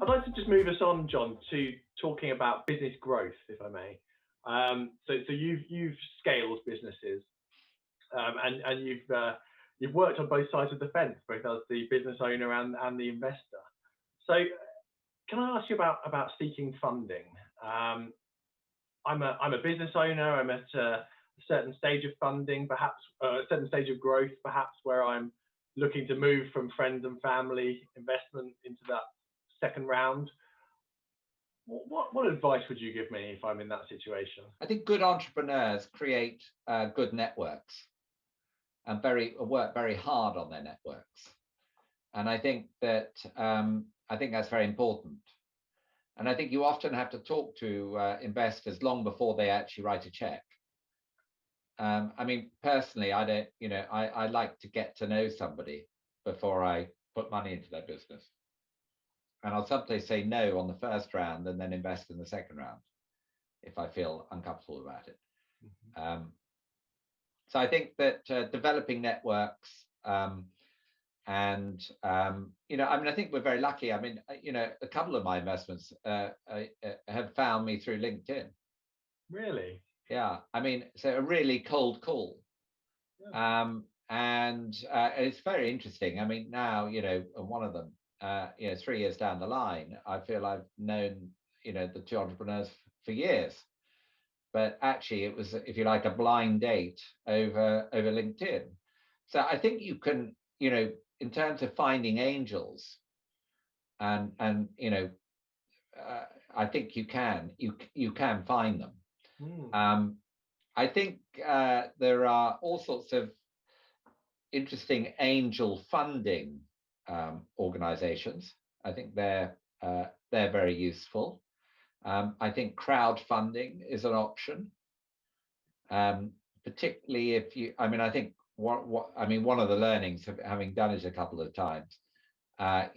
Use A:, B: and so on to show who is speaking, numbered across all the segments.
A: I'd like to just move us on, John, to talking about business growth, if I may. So you've scaled businesses, and you've worked on both sides of the fence, both as the business owner and the investor. So can I ask you about seeking funding? I'm a business owner. I'm at a certain stage of funding, perhaps a certain stage of growth, perhaps where I'm looking to move from friends and family investment into that second round. What advice would you give me if I'm in that situation?
B: I think good entrepreneurs create good networks and work very hard on their networks. And I think that's very important. And I think you often have to talk to investors long before they actually write a check. I mean, personally, I like to get to know somebody before I put money into their business. And I'll sometimes say no on the first round and then invest in the second round if I feel uncomfortable about it. Mm-hmm. So I think that developing networks I think we're very lucky. I mean, a couple of my investments have found me through LinkedIn.
A: Really?
B: Yeah. I mean, so a really cold call. Yeah. And it's very interesting. I mean, now, one of them, 3 years down the line, I feel I've known, the two entrepreneurs for years. But actually, it was, if you like, a blind date over LinkedIn. So I think you can, in terms of finding angels, I think you can find them. I think there are all sorts of interesting angel funding organizations. I think they're very useful. I think crowdfunding is an option, particularly if you. I mean, I think one of the learnings of having done it a couple of times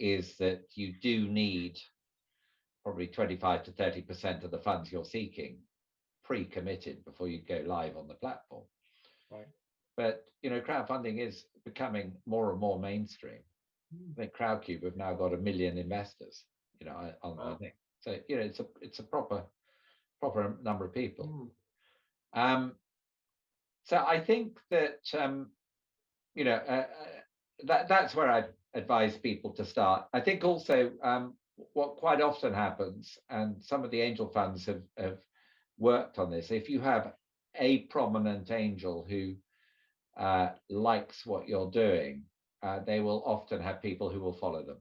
B: is that you do need probably 25 to 30% of the funds you're seeking pre-committed before you go live on the platform.
A: Right.
B: But crowdfunding is becoming more and more mainstream. I think Crowdcube have now got 1 million investors. I think so. It's a proper number of people. So I think that that's where I advise people to start. I think also what quite often happens, and some of the angel funds have worked on this, if you have a prominent angel who likes what you're doing, they will often have people who will follow them.